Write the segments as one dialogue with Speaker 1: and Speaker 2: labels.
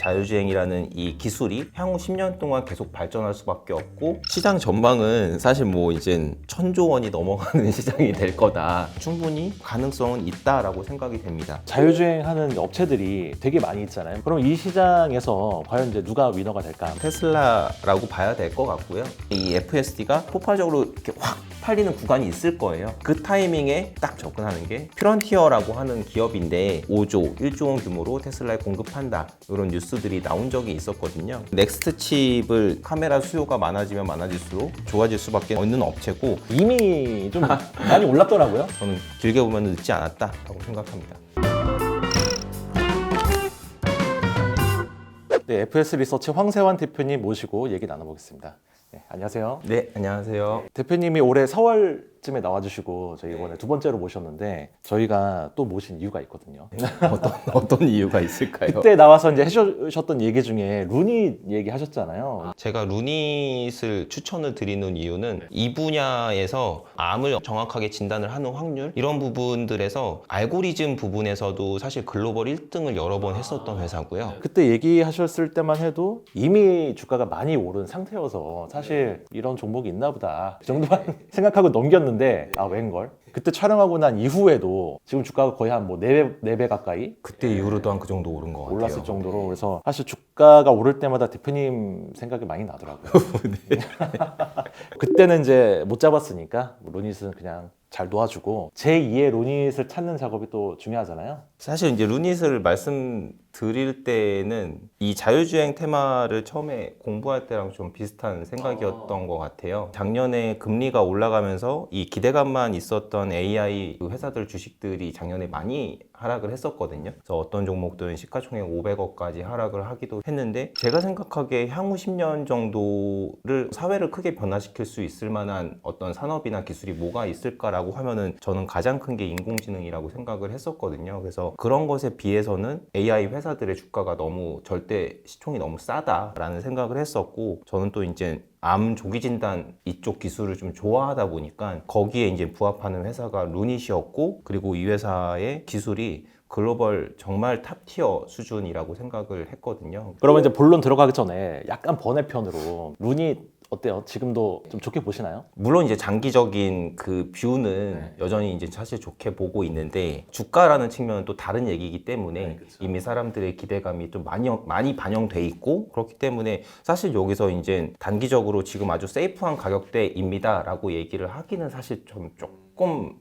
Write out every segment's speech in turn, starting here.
Speaker 1: 자율주행이라는 이 기술이 향후 10년 동안 계속 발전할 수밖에 없고, 시장 전망은 사실 뭐 이젠 1,000조 원이 넘어가는 시장이 될 거다. 충분히 가능성은 있다라고 생각이 됩니다.
Speaker 2: 자율주행하는 업체들이 되게 많이 있잖아요. 그럼 이 시장에서 과연 이제 누가 위너가 될까?
Speaker 1: 테슬라라고 봐야 될 것 같고요. 이 FSD가 폭발적으로 이렇게 확 팔리는 구간이 있을 거예요. 그 타이밍에 딱 접근하는 게 퓨런티어라고 하는 기업인데 5조, 1조 원 규모로 테슬라에 공급한다. 이런 뉴스들이 나온 적이 있었거든요. 넥스트 칩을 카메라 수요가 많아지면 많아질수록 좋아질 수밖에 없는 업체고,
Speaker 2: 이미 좀 많이 올랐더라고요.
Speaker 1: 저는 길게 보면 늦지 않았다라고 생각합니다.
Speaker 2: 네, FS 리서치 황세환 대표님 모시고 얘기 나눠보겠습니다. 네, 안녕하세요.
Speaker 1: 네, 안녕하세요.
Speaker 2: 대표님이 올해 4월쯤에 나와주시고 저희 이번에 두 번째로 모셨는데 저희가 또 모신 이유가 있거든요.
Speaker 1: 어떤 이유가 있을까요?
Speaker 2: 그때 나와서 이제 해주셨던 얘기 중에 루닛 얘기하셨잖아요.
Speaker 1: 제가 루닛을 추천을 드리는 이유는 이 분야에서 암을 정확하게 진단을 하는 확률, 이런 부분들에서 알고리즘 부분에서도 사실 글로벌 1등을 여러 번 했었던 회사고요.
Speaker 2: 그때 얘기하셨을 때만 해도 이미 주가가 많이 오른 상태여서 사실 이런 종목이 있나 보다 그 정도만 생각하고 넘겼는데 웬걸? 그때 촬영하고 난 이후에도 지금 주가가 거의 한 뭐 4배 가까이
Speaker 1: 그때 이후로도 한 그 정도 오른 것 같아요.
Speaker 2: 올랐을 정도로. 그래서 사실 주가가 오를 때마다 대표님 생각이 많이 나더라고요.
Speaker 1: 네.
Speaker 2: 그때는 이제 못 잡았으니까 루닛은 그냥 잘 놓아주고 제2의 루닛을 찾는 작업이 또 중요하잖아요.
Speaker 1: 사실 이제 루닛을 말씀드릴 때는 이 자율주행 테마를 처음에 공부할 때랑 좀 비슷한 생각이었던 것 같아요. 작년에 금리가 올라가면서 이 기대감만 있었던 AI 회사들 주식들이 작년에 많이 하락을 했었거든요. 그래서 어떤 종목들은 시가총액 500억까지 하락을 하기도 했는데, 제가 생각하기에 향후 10년 정도를 사회를 크게 변화시킬 수 있을 만한 어떤 산업이나 기술이 뭐가 있을까라고 하면은 저는 가장 큰 게 인공지능이라고 생각을 했었거든요. 그래서 그런 것에 비해서는 AI 회사들의 주가가 너무 절대 시총이 너무 싸다라는 생각을 했었고, 저는 또 이제 암 조기 진단 이쪽 기술을 좀 좋아하다 보니까 거기에 이제 부합하는 회사가 루닛이었고, 그리고 이 회사의 기술이 글로벌 정말 탑티어 수준이라고 생각을 했거든요.
Speaker 2: 그러면 이제 본론 들어가기 전에 약간 번외편으로 루닛 어때요? 지금도 좀 좋게 보시나요?
Speaker 1: 물론 이제 장기적인 그 뷰는 여전히 이제 사실 좋게 보고 있는데, 주가라는 측면은 또 다른 얘기이기 때문에 이미 사람들의 기대감이 좀 많이 반영돼 있고, 그렇기 때문에 사실 여기서 이제 단기적으로 지금 아주 세이프한 가격대입니다라고 얘기를 하기는 사실 좀 조금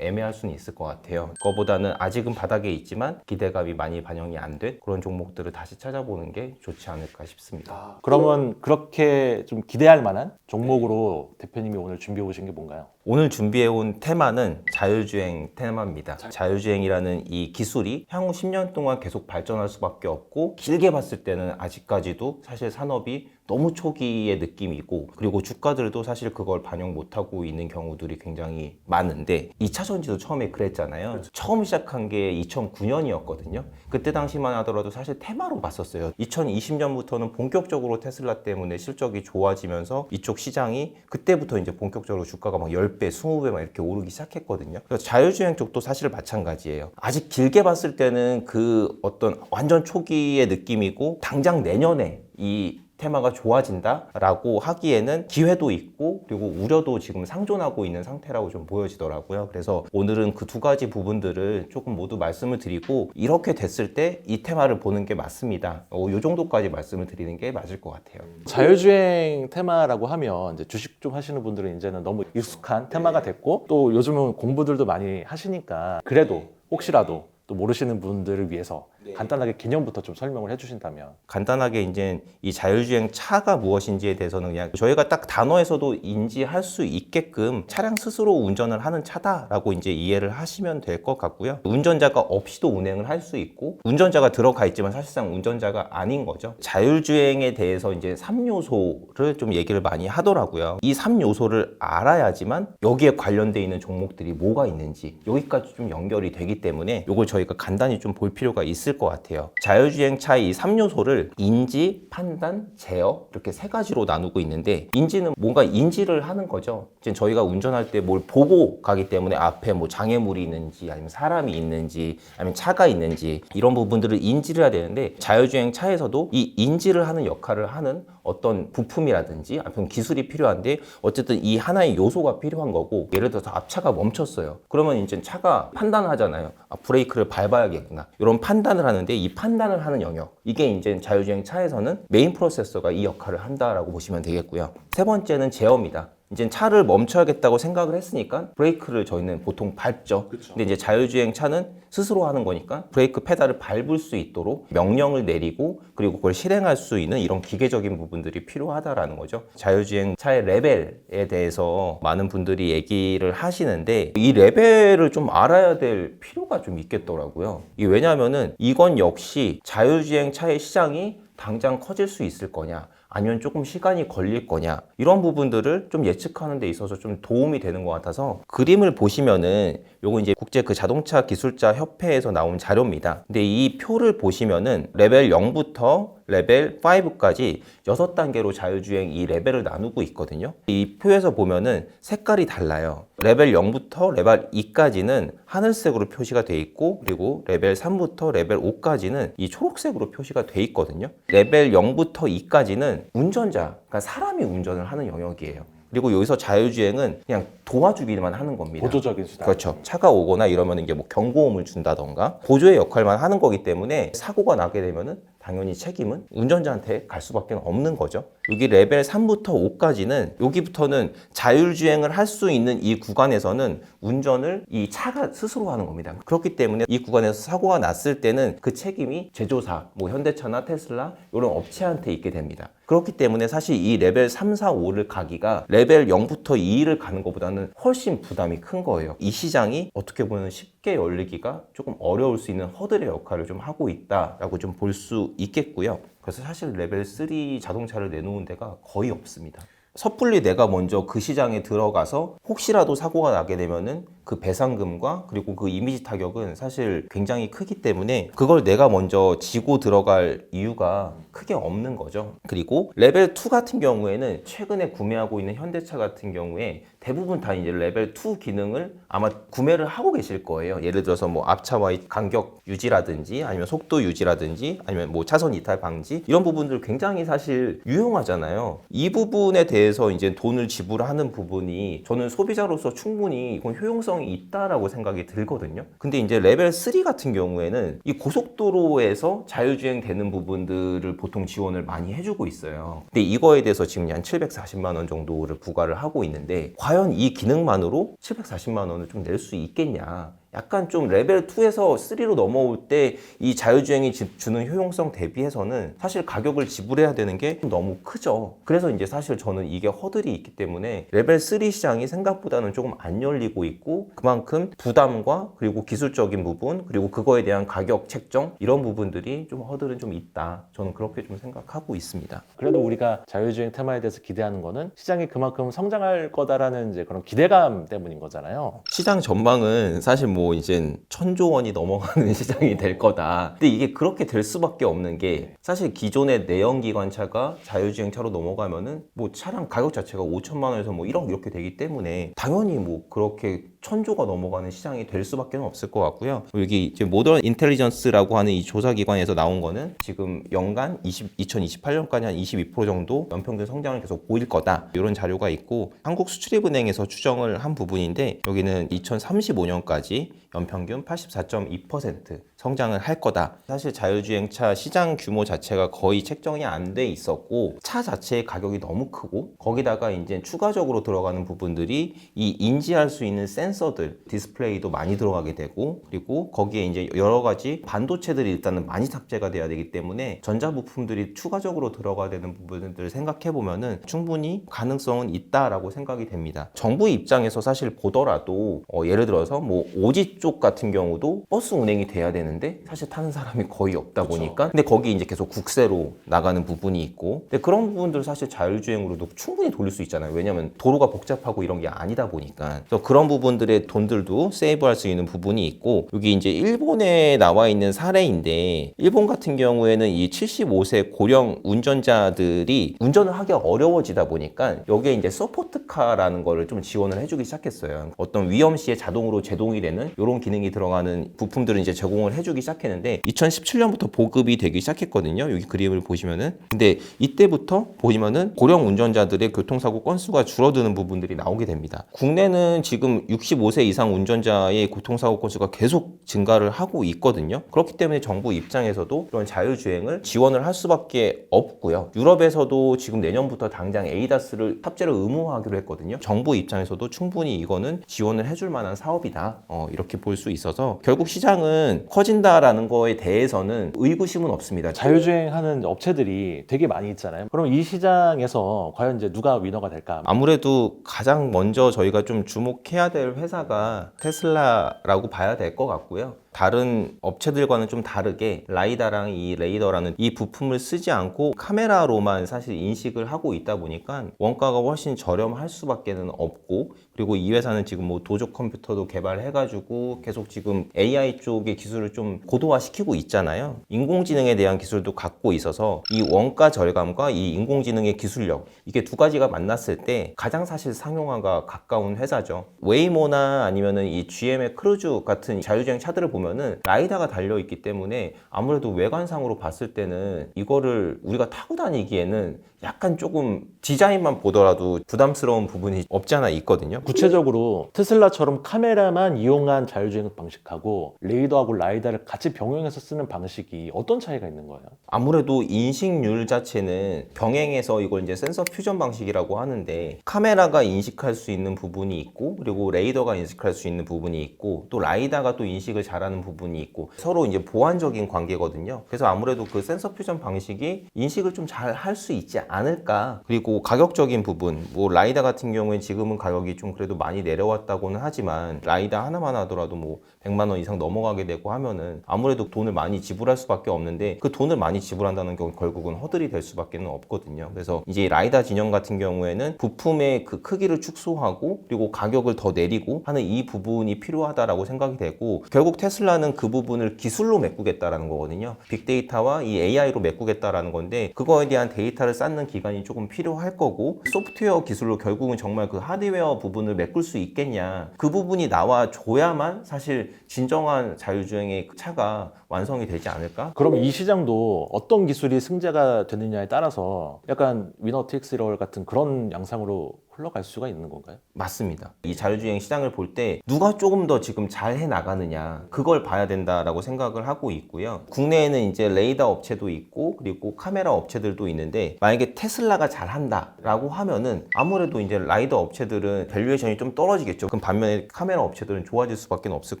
Speaker 1: 애매할 수는 있을 것 같아요. 그거보다는 아직은 바닥에 있지만 기대감이 많이 반영이 안 된 그런 종목들을 다시 찾아보는 게 좋지 않을까 싶습니다.
Speaker 2: 그러면 그렇게 좀 기대할 만한 종목으로 대표님이 오늘 준비해 오신 게 뭔가요?
Speaker 1: 오늘 준비해온 테마는 자율주행 테마입니다. 자율주행이라는 이 기술이 향후 10년 동안 계속 발전할 수밖에 없고, 길게 봤을 때는 아직까지도 사실 산업이 너무 초기의 느낌이고, 그리고 주가들도 사실 그걸 반영 못하고 있는 경우들이 굉장히 많은데, 2차 전지도 처음에 그랬잖아요. 처음 시작한 게 2009년이었거든요. 그때 당시만 하더라도 사실 테마로 봤었어요. 2020년부터는 본격적으로 테슬라 때문에 실적이 좋아지면서 이쪽 시장이 그때부터 이제 본격적으로 주가가 막 10배, 20배 막 이렇게 오르기 시작했거든요. 그래서 자율주행 쪽도 사실 마찬가지예요. 아직 길게 봤을 때는 그 어떤 완전 초기의 느낌이고, 당장 내년에 이 테마가 좋아진다라고 하기에는 기회도 있고, 그리고 우려도 지금 상존하고 있는 상태라고 좀 보여지더라고요. 그래서 오늘은 그 두 가지 부분들을 조금 모두 말씀을 드리고, 이렇게 됐을 때 이 테마를 보는 게 맞습니다. 이 정도까지 말씀을 드리는 게 맞을 것 같아요.
Speaker 2: 자율주행 테마라고 하면 이제 주식 좀 하시는 분들은 이제는 너무 익숙한 테마가 됐고, 또 요즘은 공부들도 많이 하시니까 그래도 혹시라도 또 모르시는 분들을 위해서 간단하게 개념부터 좀 설명을 해주신다면.
Speaker 1: 간단하게 이제 이 자율주행 차가 무엇인지에 대해서는 그냥 저희가 딱 단어에서도 인지할 수 있게끔 차량 스스로 운전을 하는 차다라고 이제 이해를 하시면 될 것 같고요. 운전자가 없이도 운행을 할 수 있고, 운전자가 들어가 있지만 사실상 운전자가 아닌 거죠. 자율주행에 대해서 이제 3요소를 좀 얘기를 많이 하더라고요. 이 3요소를 알아야지만 여기에 관련돼 있는 종목들이 뭐가 있는지 여기까지 좀 연결이 되기 때문에 이걸 저희가 간단히 좀 볼 필요가 있을 것 같아요. 자율주행차의 이 3요소를 인지, 판단, 제어 이렇게 세 가지로 나누고 있는데, 인지는 뭔가 인지를 하는 거죠. 이제 저희가 운전할 때 뭘 보고 가기 때문에 앞에 뭐 장애물이 있는지 아니면 사람이 있는지 아니면 차가 있는지 이런 부분들을 인지를 해야 되는데, 자율주행차에서도 이 인지를 하는 역할을 하는 어떤 부품이라든지 아니면 기술이 필요한데, 어쨌든 이 하나의 요소가 필요한 거고, 예를 들어서 앞차가 멈췄어요. 그러면 이제 차가 판단하잖아요. 아, 브레이크를 밟아야겠구나. 이런 판단을 하는데, 이 판단을 하는 영역, 이게 이제 자율주행 차에서는 메인 프로세서가 이 역할을 한다라고 보시면 되겠고요. 세 번째는 제어입니다. 이제 차를 멈춰야겠다고 생각을 했으니까 브레이크를 저희는 보통 밟죠. 근데 이제 자율주행 차는 스스로 하는 거니까 브레이크 페달을 밟을 수 있도록 명령을 내리고, 그리고 그걸 실행할 수 있는 이런 기계적인 부분들이 필요하다라는 거죠. 자율주행 차의 레벨에 대해서 많은 분들이 얘기를 하시는데, 이 레벨을 좀 알아야 될 필요가 좀 있겠더라고요. 이게 왜냐하면은 이건 역시 자율주행 차의 시장이 당장 커질 수 있을 거냐, 아니면 조금 시간이 걸릴 거냐, 이런 부분들을 좀 예측하는 데 있어서 좀 도움이 되는 것 같아서, 그림을 보시면은 요거 이제 국제 그 자동차 기술자 협회에서 나온 자료입니다. 근데 이 표를 보시면은 레벨 0부터 레벨 5까지 6단계로 자율주행 이 레벨을 나누고 있거든요. 이 표에서 보면은 색깔이 달라요. 레벨 0부터 레벨 2까지는 하늘색으로 표시가 돼 있고, 그리고 레벨 3부터 레벨 5까지는 이 초록색으로 표시가 돼 있거든요. 레벨 0부터 2까지는 운전자, 그러니까 사람이 운전을 하는 영역이에요. 그리고 여기서 자율주행은 그냥 도와주기만 하는 겁니다.
Speaker 2: 보조적인 수단.
Speaker 1: 그렇죠. 차가 오거나 이러면 이게 뭐 경고음을 준다던가 보조의 역할만 하는 거기 때문에, 사고가 나게 되면은 당연히 책임은 운전자한테 갈 수밖에 없는 거죠. 여기 레벨 3부터 5까지는, 여기부터는 자율주행을 할 수 있는 이 구간에서는 운전을 이 차가 스스로 하는 겁니다. 그렇기 때문에 이 구간에서 사고가 났을 때는 그 책임이 제조사, 뭐 현대차나 테슬라 이런 업체한테 있게 됩니다. 그렇기 때문에 사실 이 레벨 3, 4, 5를 가기가 레벨 0부터 2를 가는 것보다는 훨씬 부담이 큰 거예요. 이 시장이 어떻게 보면 쉽게 열리기가 조금 어려울 수 있는 허들의 역할을 좀 하고 있다라고 좀 볼 수 있겠고요. 그래서 사실 레벨 3 자동차를 내놓은 데가 거의 없습니다. 섣불리 내가 먼저 그 시장에 들어가서 혹시라도 사고가 나게 되면은 그 배상금과 그리고 그 이미지 타격은 사실 굉장히 크기 때문에, 그걸 내가 먼저 지고 들어갈 이유가 크게 없는 거죠. 그리고 레벨 2 같은 경우에는 최근에 구매하고 있는 현대차 같은 경우에 대부분 다 이제 레벨 2 기능을 아마 구매를 하고 계실 거예요. 예를 들어서 뭐 앞차와의 간격 유지라든지 아니면 속도 유지라든지 아니면 뭐 차선 이탈 방지, 이런 부분들 굉장히 사실 유용하잖아요. 이 부분에 대해서 이제 돈을 지불하는 부분이 저는 소비자로서 충분히 이건 효용성이 있다라고 생각이 들거든요. 근데 이제 레벨 3 같은 경우에는 이 고속도로에서 자율주행 되는 부분들을 보통 지원을 많이 해주고 있어요. 근데 이거에 대해서 지금 한 740만 원 정도를 부과를 하고 있는데, 과연 이 기능만으로 740만 원을 좀 낼 수 있겠냐, 약간 좀 레벨 2에서 3로 넘어올 때 이 자율주행이 주는 효용성 대비해서는 사실 가격을 지불해야 되는 게 너무 크죠. 그래서 이제 사실 저는 이게 허들이 있기 때문에 레벨 3 시장이 생각보다는 조금 안 열리고 있고, 그만큼 부담과 그리고 기술적인 부분, 그리고 그거에 대한 가격 책정, 이런 부분들이 좀 허들은 좀 있다, 저는 그렇게 좀 생각하고 있습니다.
Speaker 2: 그래도 우리가 자율주행 테마에 대해서 기대하는 거는 시장이 그만큼 성장할 거다라는 이제 그런 기대감 때문인 거잖아요.
Speaker 1: 시장 전망은 사실 뭐 이제 1,000조 원이 넘어가는 시장이 될 거다. 근데 이게 그렇게 될 수밖에 없는 게, 사실 기존의 내연기관차가 자율주행차로 넘어가면은 뭐 차량 가격 자체가 5천만 원에서 뭐 1억 이렇게 되기 때문에 당연히 뭐 그렇게 1,000조가 넘어가는 시장이 될 수밖에 없을 것 같고요. 여기 이제 모던 인텔리전스라고 하는 이 조사기관에서 나온 거는 지금 연간 2028년까지 한 22% 정도 연평균 성장을 계속 보일 거다, 이런 자료가 있고, 한국수출입은행에서 추정을 한 부분인데, 여기는 2035년까지 연평균 84.2% 성장을 할 거다. 사실 자율주행차 시장 규모 자체가 거의 책정이 안 돼 있었고, 차 자체의 가격이 너무 크고, 거기다가 이제 추가적으로 들어가는 부분들이 이 인지할 수 있는 센서들, 디스플레이도 많이 들어가게 되고, 그리고 거기에 이제 여러 가지 반도체들이 일단은 많이 탑재가 돼야 되기 때문에 전자부품들이 추가적으로 들어가야 되는 부분들을 생각해 보면은 충분히 가능성은 있다라고 생각이 됩니다. 정부 입장에서 사실 보더라도 예를 들어서 뭐 오지 쪽 같은 경우도 버스 운행이 돼야 되는데, 되는데 사실 타는 사람이 거의 없다 보니까 근데 거기 이제 계속 국세로 나가는 부분이 있고 근데 그런 부분들 사실 자율주행으로도 충분히 돌릴 수 있잖아요. 왜냐면 도로가 복잡하고 이런 게 아니다 보니까 그래서 그런 부분들의 돈들도 세이브할 수 있는 부분이 있고 여기 이제 일본에 나와 있는 사례인데 일본 같은 경우에는 이 75세 고령 운전자들이 운전을 하기가 어려워지다 보니까 여기에 이제 서포트카라는 거를 좀 지원을 해주기 시작했어요. 어떤 위험 시에 자동으로 제동이 되는 이런 기능이 들어가는 부품들을 이제 제공을 해주기 시작했는데 2017년부터 보급이 되기 시작했거든요. 여기 그림을 보시면은 근데 이때부터 보시면은 고령 운전자들의 교통사고 건수가 줄어드는 부분들이 나오게 됩니다. 국내는 지금 65세 이상 운전자의 교통사고 건수가 계속 증가를 하고 있거든요. 그렇기 때문에 정부 입장에서도 이런 자율주행을 지원을 할 수밖에 없고요. 유럽에서도 지금 내년부터 당장 에이다스를 탑재를 의무화하기로 했거든요. 정부 입장에서도 충분히 이거는 지원을 해줄 만한 사업이다. 이렇게 볼 수 있어서 결국 시장은 커진다라는 거에 대해서는 의구심은 없습니다.
Speaker 2: 자율주행하는 업체들이 되게 많이 있잖아요. 그럼 이 시장에서 과연 이제 누가 위너가 될까?
Speaker 1: 아무래도 가장 먼저 저희가 좀 주목해야 될 회사가 테슬라라고 봐야 될 것 같고요. 다른 업체들과는 좀 다르게 라이다랑 이 레이더라는 이 부품을 쓰지 않고 카메라로만 사실 인식을 하고 있다 보니까 원가가 훨씬 저렴할 수밖에는 없고 그리고 이 회사는 지금 뭐 도적 컴퓨터도 개발해가지고 계속 지금 AI 쪽의 기술을 좀 고도화시키고 있잖아요. 인공지능에 대한 기술도 갖고 있어서 이 원가 절감과 이 인공지능의 기술력 이게 두 가지가 만났을 때 가장 사실 상용화가 가까운 회사죠. 웨이모나 아니면은 이 GM의 크루즈 같은 자율주행 차들을 보면은 라이다가 달려있기 때문에 아무래도 외관상으로 봤을 때는 이거를 우리가 타고 다니기에는 약간 조금 디자인만 보더라도 부담스러운 부분이 없지 않아 있거든요.
Speaker 2: 구체적으로 테슬라처럼 카메라만 이용한 자율주행 방식하고 레이더하고 라이다를 같이 병행해서 쓰는 방식이 어떤 차이가 있는 거예요?
Speaker 1: 아무래도 인식률 자체는 병행해서 이걸 이제 센서 퓨전 방식이라고 하는데 카메라가 인식할 수 있는 부분이 있고 그리고 레이더가 인식할 수 있는 부분이 있고 또 라이다가 또 인식을 잘하는 부분이 있고 서로 이제 보완적인 관계거든요. 그래서 아무래도 그 센서 퓨전 방식이 인식을 좀 잘 할 수 있지 않을까. 그리고 가격적인 부분 뭐 라이다 같은 경우에 지금은 가격이 좀 그래도 많이 내려왔다고는 하지만 라이다 하나만 하더라도 뭐 100만 원 이상 넘어가게 되고 하면은 아무래도 돈을 많이 지불할 수밖에 없는데 그 돈을 많이 지불한다는 경우 결국은 허들이 될 수밖에 없거든요. 그래서 이제 라이다 진영 같은 경우에는 부품의 그 크기를 축소하고 그리고 가격을 더 내리고 하는 이 부분이 필요하다라고 생각이 되고 결국 테슬라는 그 부분을 기술로 메꾸겠다라는 거거든요. 빅데이터와 이 AI로 메꾸겠다라는 건데 그거에 대한 데이터를 쌓는 기간이 조금 필요할 거고 소프트웨어 기술로 결국은 정말 그 하드웨어 부분을 메꿀 수 있겠냐 그 부분이 나와줘야만 사실 진정한 자율주행의 차가 완성이 되지 않을까?
Speaker 2: 그럼 이 시장도 어떤 기술이 승자가 되느냐에 따라서 약간 위너 텍스 롤 같은 그런 양상으로 흘러갈 수가 있는 건가요?
Speaker 1: 맞습니다. 이 자율주행 시장을 볼 때 누가 조금 더 지금 잘 해나가느냐 그걸 봐야 된다라고 생각을 하고 있고요. 국내에는 이제 레이더 업체도 있고 그리고 카메라 업체들도 있는데 만약에 테슬라가 잘한다라고 하면은 아무래도 이제 라이더 업체들은 밸류에이션이 좀 떨어지겠죠. 그럼 반면에 카메라 업체들은 좋아질 수밖에 없을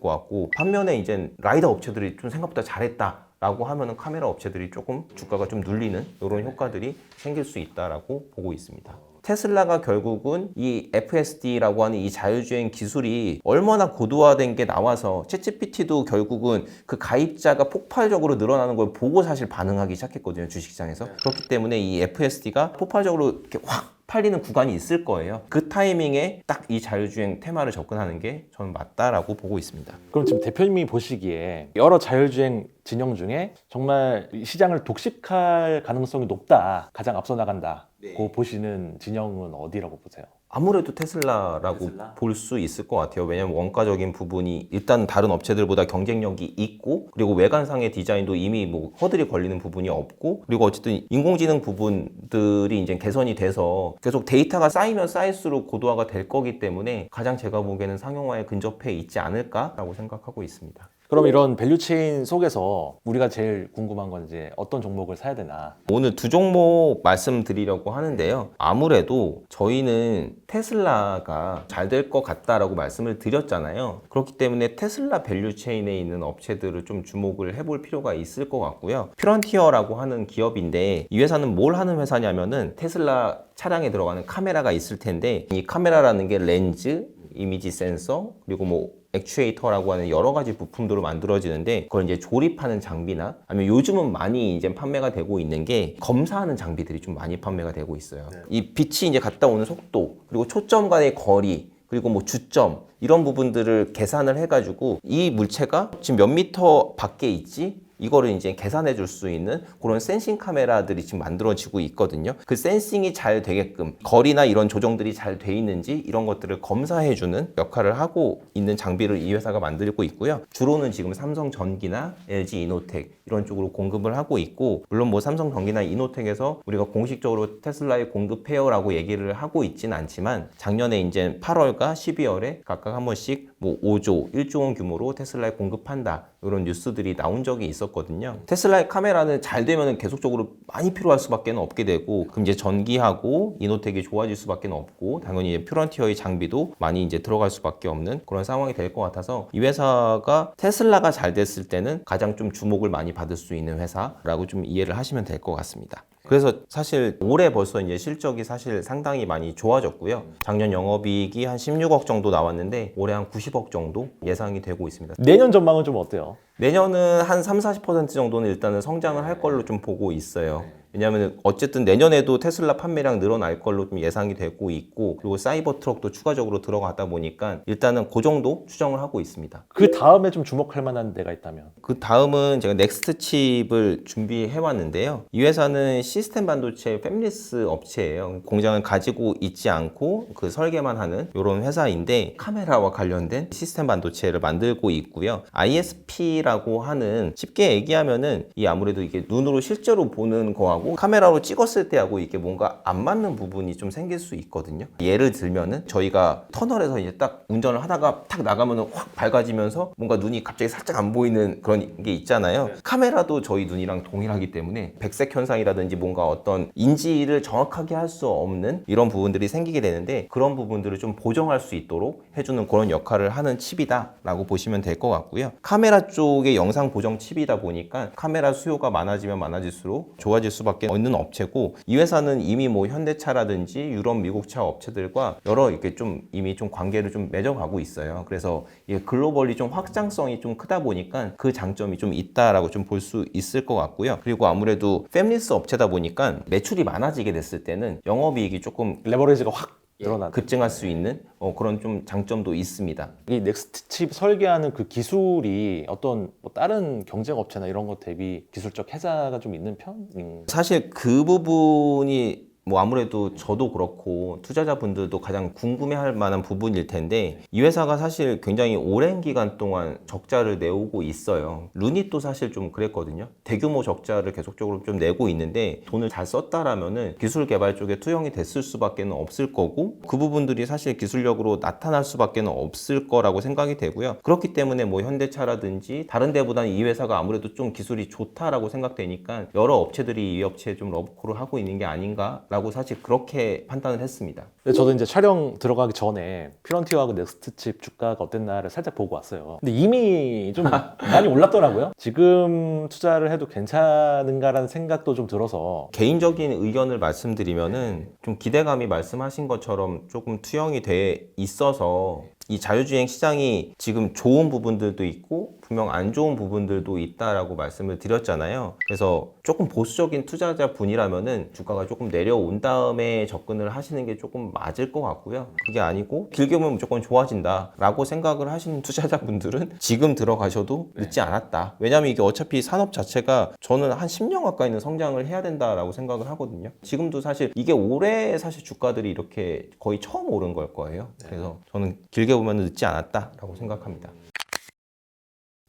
Speaker 1: 것 같고 반면에 이제 라이더 업체들이 좀 생각보다 잘했다 라고 하면은 카메라 업체들이 조금 주가가 좀 눌리는 이런 효과들이 생길 수 있다라고 보고 있습니다. 테슬라가 결국은 이 FSD라고 하는 이 자율주행 기술이 얼마나 고도화된 게 나와서 챗GPT도 결국은 그 가입자가 폭발적으로 늘어나는 걸 보고 사실 반응하기 시작했거든요, 주식시장에서. 그렇기 때문에 이 FSD가 폭발적으로 이렇게 확 팔리는 구간이 있을 거예요. 그 타이밍에 딱 이 자율주행 테마를 접근하는 게 저는 맞다라고 보고 있습니다.
Speaker 2: 그럼 지금 대표님이 보시기에 여러 자율주행 진영 중에 정말 이 시장을 독식할 가능성이 높다, 가장 앞서 나간다고 보시는 진영은 어디라고 보세요?
Speaker 1: 아무래도 테슬라라고 볼 수 있을 것 같아요. 왜냐하면 원가적인 부분이 일단 다른 업체들보다 경쟁력이 있고 그리고 외관상의 디자인도 이미 뭐 허들이 걸리는 부분이 없고 그리고 어쨌든 인공지능 부분들이 이제 개선이 돼서 계속 데이터가 쌓이면 쌓일수록 고도화가 될 거기 때문에 가장 제가 보기에는 상용화에 근접해 있지 않을까라고 생각하고 있습니다.
Speaker 2: 그럼 이런 밸류체인 속에서 우리가 제일 궁금한 건 이제 어떤 종목을 사야 되나?
Speaker 1: 오늘 두 종목 말씀드리려고 하는데요. 아무래도 저희는 테슬라가 잘 될 것 같다라고 말씀을 드렸잖아요. 그렇기 때문에 테슬라 밸류체인에 있는 업체들을 좀 주목을 해볼 필요가 있을 것 같고요. 퓨런티어라고 하는 기업인데 이 회사는 뭘 하는 회사냐면은 테슬라 차량에 들어가는 카메라가 있을 텐데 이 카메라라는 게 렌즈, 이미지 센서, 그리고 뭐 액추에이터라고 하는 여러 가지 부품들로 만들어지는데 그걸 이제 조립하는 장비나 아니면 요즘은 많이 이제 판매가 되고 있는 게 검사하는 장비들이 좀 많이 판매가 되고 있어요. 이 빛이 이제 갔다 오는 속도 그리고 초점 간의 거리 그리고 뭐 주점 이런 부분들을 계산을 해가지고 이 물체가 지금 몇 미터 밖에 있지? 이거를 이제 계산해 줄 수 있는 그런 센싱 카메라들이 지금 만들어지고 있거든요. 그 센싱이 잘 되게끔 거리나 이런 조정들이 잘 돼 있는지 이런 것들을 검사해 주는 역할을 하고 있는 장비를 이 회사가 만들고 있고요. 주로는 지금 삼성전기나 LG 이노텍 이런 쪽으로 공급을 하고 있고 물론 뭐 삼성전기나 이노텍에서 우리가 공식적으로 테슬라에 공급해요라고 얘기를 하고 있진 않지만 작년에 이제 8월과 12월에 각각 한 번씩 뭐 5조, 1조 원 규모로 테슬라에 공급한다. 이런 뉴스들이 나온 적이 있었거든요. 테슬라의 카메라는 잘 되면 계속적으로 많이 필요할 수밖에 없게 되고 그럼 이제 전기하고 이노텍이 좋아질 수밖에 없고 당연히 이제 퓨런티어의 장비도 많이 이제 들어갈 수밖에 없는 그런 상황이 될 것 같아서 이 회사가 테슬라가 잘 됐을 때는 가장 좀 주목을 많이 받을 수 있는 회사라고 좀 이해를 하시면 될 것 같습니다. 그래서 사실 올해 벌써 이제 실적이 사실 상당히 많이 좋아졌고요. 작년 영업이익이 한 16억 정도 나왔는데 올해 한 90억 정도 예상이 되고 있습니다.
Speaker 2: 내년 전망은 좀 어때요?
Speaker 1: 내년은 한 30-40% 정도는 일단은 성장을 할 걸로 좀 보고 있어요. 왜냐하면 어쨌든 내년에도 테슬라 판매량 늘어날 걸로 좀 예상이 되고 있고 그리고 사이버 트럭도 추가적으로 들어가다 보니까 일단은 그 정도 추정을 하고 있습니다.
Speaker 2: 그 다음에 좀 주목할 만한 데가 있다면?
Speaker 1: 그 다음은 제가 넥스트 칩을 준비해 왔는데요. 이 회사는 시스템 반도체 팹리스 업체예요. 공장을 가지고 있지 않고 그 설계만 하는 이런 회사인데 카메라와 관련된 시스템 반도체를 만들고 있고요. ISP라고 하는 쉽게 얘기하면은 이 아무래도 이게 눈으로 실제로 보는 거하고 카메라로 찍었을 때하고 이게 뭔가 안 맞는 부분이 좀 생길 수 있거든요. 예를 들면은 저희가 터널에서 이제 딱 운전을 하다가 탁 나가면은 확 밝아지면서 뭔가 눈이 갑자기 살짝 안 보이는 그런 게 있잖아요. 카메라도 저희 눈이랑 동일하기 때문에 백색 현상이라든지 뭔가 어떤 인지를 정확하게 할 수 없는 이런 부분들이 생기게 되는데 그런 부분들을 좀 보정할 수 있도록 해주는 그런 역할을 하는 칩이다라고 보시면 될 것 같고요. 카메라 쪽의 영상 보정 칩이다 보니까 카메라 수요가 많아지면 많아질수록 좋아질 수밖에 없는 업체고 이 회사는 이미 뭐 현대차라든지 유럽, 미국차 업체들과 여러 이렇게 좀 이미 좀 관계를 좀 맺어가고 있어요. 그래서 이게 글로벌리 좀 확장성이 좀 크다 보니까 그 장점이 좀 있다라고 좀 볼 수 있을 것 같고요. 그리고 아무래도 팹리스 업체다 보니까 매출이 많아지게 됐을 때는 영업이익이 조금
Speaker 2: 레버리지가 확 늘어나.
Speaker 1: 급증할 수 있는 그런 좀 장점도 있습니다.
Speaker 2: 이 넥스트 칩 설계하는 그 기술이 어떤 뭐 다른 경쟁 업체나 이런 것 대비 기술적 혜자가 좀 있는 편인?
Speaker 1: 사실 그 부분이 뭐 아무래도 저도 그렇고 투자자분들도 가장 궁금해할 만한 부분일 텐데 이 회사가 사실 굉장히 오랜 기간 동안 적자를 내오고 있어요. 루닛도 사실 좀 그랬거든요. 대규모 적자를 계속적으로 좀 내고 있는데 돈을 잘 썼다라면은 기술 개발 쪽에 투영이 됐을 수밖에 없을 거고 그 부분들이 사실 기술력으로 나타날 수밖에 없을 거라고 생각이 되고요. 그렇기 때문에 뭐 현대차라든지 다른 데보다는 이 회사가 아무래도 좀 기술이 좋다라고 생각되니까 여러 업체들이 이 업체에 좀 러브콜을 하고 있는 게 아닌가 라고 사실 그렇게 판단을 했습니다.
Speaker 2: 근데 저도 이제 촬영 들어가기 전에 퓨런티어하고 넥스트 칩 주가가 어땠나를 살짝 보고 왔어요. 근데 이미 좀 많이 올랐더라고요. 지금 투자를 해도 괜찮은가라는 생각도 좀 들어서
Speaker 1: 개인적인 의견을 말씀드리면은 좀 기대감이 말씀하신 것처럼 조금 투영이 돼 있어서 이 자율주행 시장이 지금 좋은 부분들도 있고 분명 안 좋은 부분들도 있다라고 말씀을 드렸잖아요. 그래서 조금 보수적인 투자자 분이라면은 주가가 조금 내려온 다음에 접근을 하시는 게 조금 맞을 것 같고요. 그게 아니고 길게 보면 무조건 좋아진다라고 생각을 하시는 투자자분들은 지금 들어가셔도 늦지 않았다. 왜냐하면 이게 어차피 산업 자체가 저는 한 10년 가까이는 성장을 해야 된다라고 생각을 하거든요. 지금도 사실 이게 올해 사실 주가들이 이렇게 거의 처음 오른 걸 거예요. 그래서 저는 길게 보면 늦지 않았다라고 생각합니다.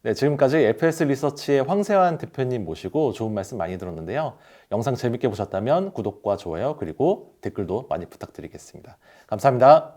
Speaker 2: 네, 지금까지 FS 리서치의 황세환 대표님 모시고 좋은 말씀 많이 들었는데요. 영상 재밌게 보셨다면 구독과 좋아요 그리고 댓글도 많이 부탁드리겠습니다. 감사합니다.